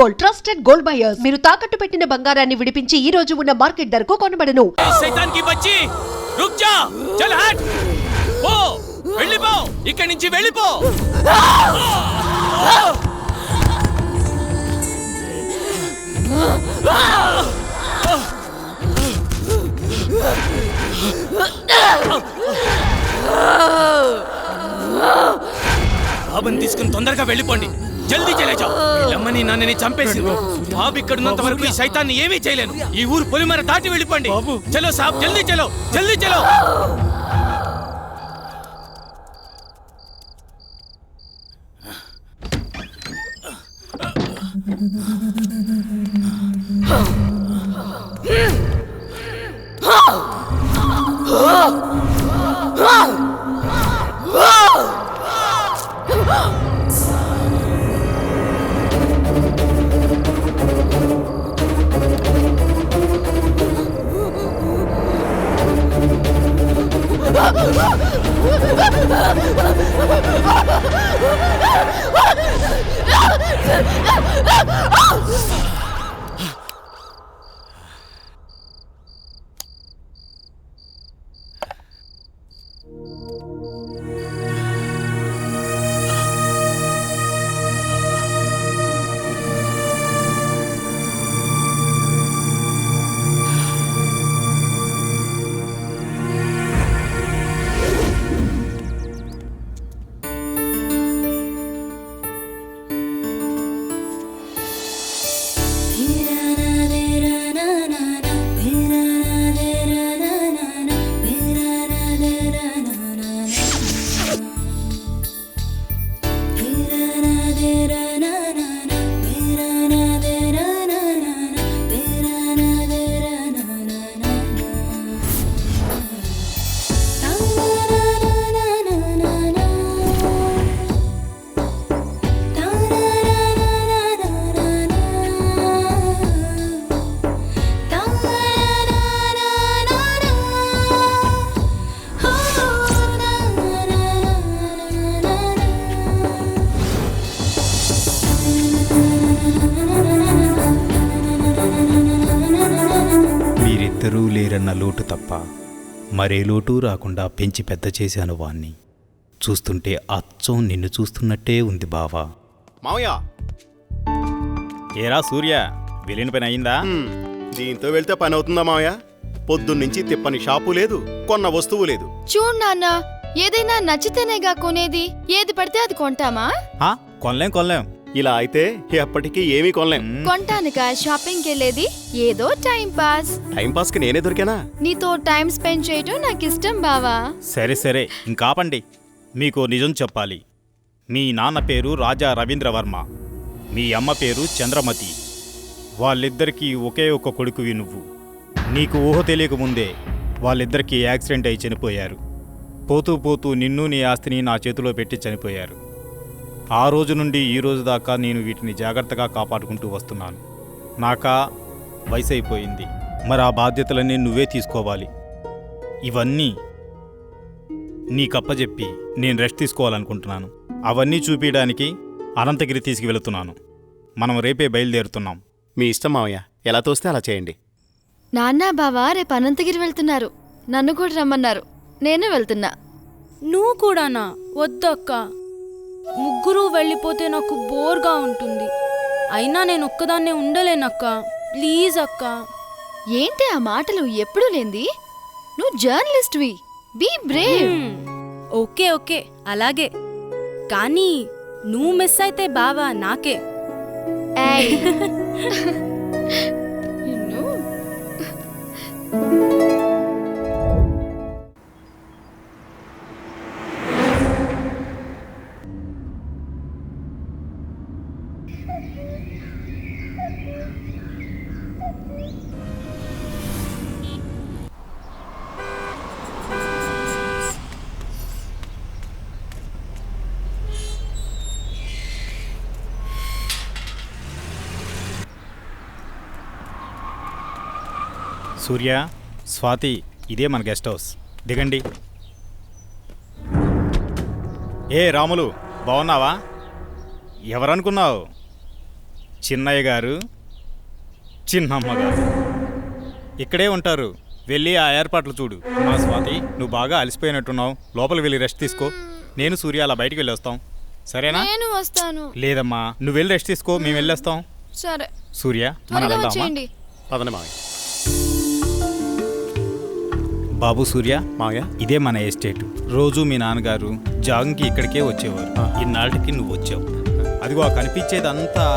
Gold, trusted gold buyers. మీరు తాకట్టు పెట్టిన బంగారాన్ని విడిపించి ఈ రోజు ఉన్న మార్కెట్ ధరకు కొనబడను. శైతాన్ కి బచ్చి రుక్ జా, చల్ హట్, పో, వెళ్ళిపో, ఇక్కడి నుంచి వెళ్ళిపో. బాబుని తీసుకుని తొందరగా వెళ్ళిపోండి. జల్దీ చలేజా. వీళ్ళమ్మని నాన్నని చంపేసింది. బాబు ఇక్కడున్నంత వరకు ఈ సైతాన్ని ఏమీ చేయలేను. ఈ ఊరు పొలిమర దాటి వెళ్ళిపోండి. చలో సాబ్, జల్దీ చలో, జల్దీ చలో. ఇద్దరూ లేరన్న లోటు తప్ప మరే లోటు రాకుండా పెంచి పెద్ద చేశాను వాణ్ణి. చూస్తుంటే అచ్చం నిన్ను చూస్తున్నట్టే ఉంది బావా. మావయ్య, ఏరా సూర్య, వెళ్ళిన పని అయిందా? దీంతో వెళ్తే పని అవుతుందా మావయ్య? పొద్దున్నుంచి తిప్పని షాపు లేదు, కొన్న వస్తువు లేదు. చూడు నాన్న, ఏదైనా నచ్చితేనేగా కొనేది. ఏది పడితే అది కొంటామా? కొనలేం. ఇలా అయితే ఎప్పటికీ ఏమీ కొనలేం. కొంటానుగా షాపింగ్కి వెళ్ళేది. ఏదో టైం పాస్. టైం పాస్ కి నేనే దొరికానా? నీతో టైం స్పెండ్ చేయటం నాకు ఇష్టం బావా. సరే ఇంకాపండి. మీకు నిజం చెప్పాలి. మీ నాన్న పేరు రాజా రవీంద్రవర్మ, మీ అమ్మ పేరు చంద్రమతి. వాళ్ళిద్దరికీ ఒకే ఒక్క కొడుకువి నువ్వు. నీకు ఊహ తెలియకముందే వాళ్ళిద్దరికీ యాక్సిడెంట్ అయి చనిపోయారు. పోతూ నిన్ను నీ ఆస్తిని నా చేతిలో పెట్టి చనిపోయారు. ఆ రోజు నుండి ఈ రోజు దాకా నేను వీటిని జాగ్రత్తగా కాపాడుకుంటూ వస్తున్నాను. నాకా వయసు అయిపోయింది, మరి ఆ బాధ్యతలన్నీ నువ్వే తీసుకోవాలి. ఇవన్నీ నీకప్పచెప్పి నేను రెస్ట్ తీసుకోవాలనుకుంటున్నాను. అవన్నీ చూపించడానికి అనంతగిరి తీసుకువెళుతున్నాను. మనం రేపే బయలుదేరుతున్నాం. మీ ఇష్టం మావయ్య, ఎలా తోస్తే అలా చేయండి. నాన్న బావా రేపు అనంతగిరి వెళ్తున్నారు. నన్ను కూడా రమ్మన్నారు. నేను వెళ్తున్నా. నువ్వు కూడానా? వద్దక్క, ముగ్గురు వెళ్ళిపోతే నాకు బోర్గా ఉంటుంది. అయినా నేను ఒక్కదాన్నే ఉండలేనక్క. ప్లీజ్ అక్క. ఏంటి ఆ మాటలు? ఎప్పుడు లేంది. నువ్వు జర్నలిస్ట్వి, బీ బ్రేవ్. ఓకే అలాగే, కానీ నువ్వు మిస్ అయితే బావా నాకే. సూర్య, స్వాతి, ఇదే మన గెస్ట్ హౌస్. దిగండి. ఏ రాములు, బాగున్నావా? ఎవరనుకున్నావు? చిన్నయ్య గారు, చిన్నమ్మ గారు ఇక్కడే ఉంటారు. వెళ్ళి ఆ ఏర్పాట్లు చూడు. మా స్వాతి, నువ్వు బాగా అలసిపోయినట్టున్నావు, లోపలికి వెళ్ళి రెస్ట్ తీసుకో. నేను సూర్య అలా బయటికి వెళ్ళొస్తాం, సరేనా? నేను వస్తాను. లేదమ్మా, నువ్వు వెళ్ళి రెస్ట్ తీసుకో, మేము వెళ్ళొస్తాం. సరే, సూర్య, మనం త్వరగా వెళ్దామా? వచ్చేయండి. పదండి మావయ్య. బాబు సూర్య, మావయ్య, ఇదే మన ఎస్టేట్. రోజు మీ నాన్నగారు జాగింగ్కి ఇక్కడికే వచ్చేవారు. ఇన్నాళ్ళకి నువ్వు వచ్చావు. అదిగో ఆ కనిపించేదంతా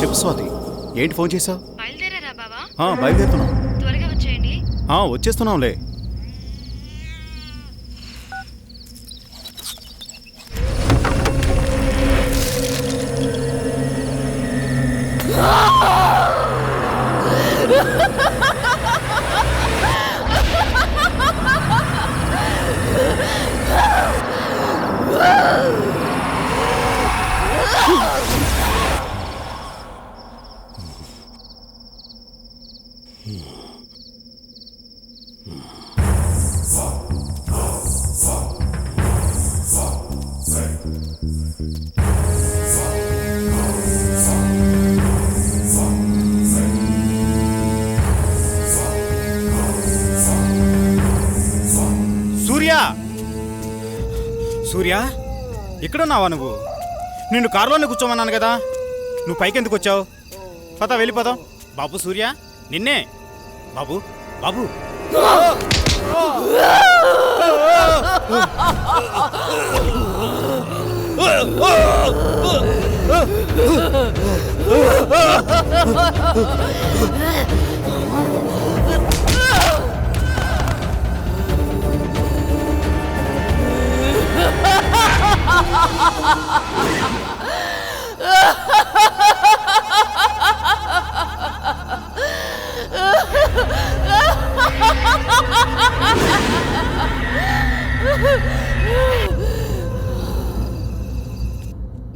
చెప్పు స్వాతి, ఏంటి ఫోన్ చేసావు? బయలుదేరారా బావా? బయలుదేరుతున్నాం. త్వరగా వచ్చేయండి. వచ్చేస్తున్నాంలే. సూర్య, ఇక్కడున్నావా నువ్వు? నిన్ను కారులోనే కూర్చోమన్నాను కదా, నువ్వు పైకి ఎందుకు వచ్చావు? పద, వెళ్ళిపోదాం. బాబు సూర్య, నిన్నే. బాబు, బాబు.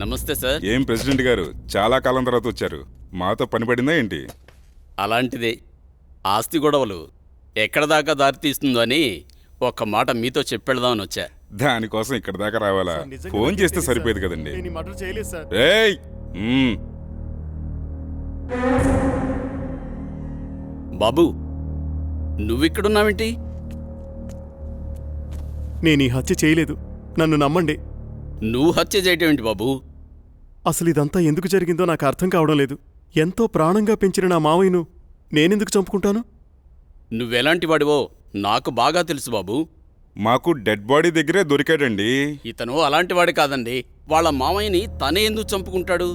నమస్తే సార్. ఏం ప్రెసిడెంట్ గారు, చాలా కాలం తర్వాత వచ్చారు. మాతో పని పడిందా ఏంటి? అలాంటిదే. ఆస్తి గొడవలు ఎక్కడ దాకా దారితీస్తుందో అని ఒక్క మాట మీతో చెప్పెడదామని వచ్చా. దానికోసం ఇక్కడ దాకా రావాలా? ఫోన్ చేస్తే సరిపోయేది కదండి. నేను ఈ మర్డర్ చేయలేదు సార్. ఏయ్! బాబు, నువ్విక్కడున్నావేంటి? నేను ఈ హత్య చేయలేదు, నన్ను నమ్మండి. నువ్వు హత్య చేయటం ఏంటి బాబు? అసలు ఇదంతా ఎందుకు జరిగిందో నాకు అర్థం కావడం లేదు. ఎంతో ప్రాణంగా పెంచిన నా మావయ్యను నేనెందుకు చంపుకుంటాను? నువ్వెలాంటి వాడివో నాకు బాగా తెలుసు బాబు. మాకు డెడ్ బాడీ దగ్గరే దొరికాడండి. ఇతను అలాంటి వాడి కాదండి. వాళ్ళ మామయ్యని తనే ఎందుకు చంపుకుంటాడు?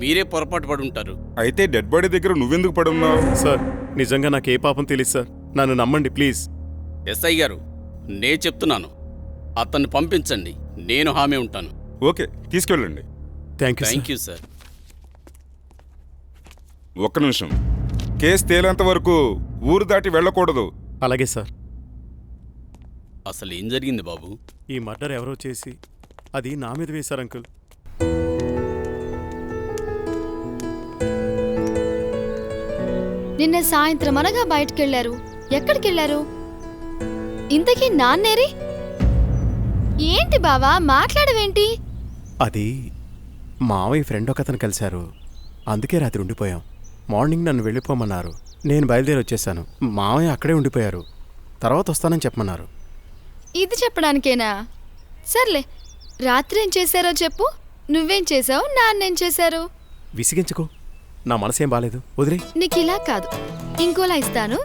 మీరే పొరపాటు పడి ఉంటారు. అయితే డెడ్ బాడీ దగ్గర నువ్వెందుకు పడున్నావు? సార్, నిజంగా నాకే పాపం తెలియదు సార్, నన్ను నమ్మండి ప్లీజ్. ఎస్ఐ గారు, నే చెప్తున్నాను, అతన్ని పంపించండి, నేను హామీ ఉంటాను. ఓకే, తీసుకెళ్ళండి. Thank you sir. ఒక్క నిమిషం. కేసు తేలేంత వరకు ఊరు దాటి వెళ్ళకూడదు. అలాగే సార్. అసలు ఏం జరిగింది బాబు? ఈ మర్డర్ ఎవరో చేసి అది నా మీద వేశారు అంకుల్. నిన్న సాయంత్రం అనగా బయటకెళ్లారు. ఎక్కడికెళ్లారు? ఇంతకీ నాన్నేరి? ఏంటి బావా, మాట్లాడవేంటి? అది మావయ్య ఫ్రెండ్ ఒకతను కలిశారు, అందుకే రాత్రి ఉండిపోయాం. మార్నింగ్ నన్ను వెళ్ళిపోమన్నారు, నేను బయలుదేరి వచ్చేసాను. మావయ్య అక్కడే ఉండిపోయారు, తర్వాత వస్తానని చెప్పమన్నారు. ఇది చెప్పడానికేనా? సర్లే, రాత్రి ఏం చేశారో చెప్పు. నువ్వేం చేశావు, నాన్నేం చేశారు? విసిగించుకో, నా మనసేం బాలేదు వదిలే. నీకు ఇలా కాదు ఇంకోలా ఇస్తాను,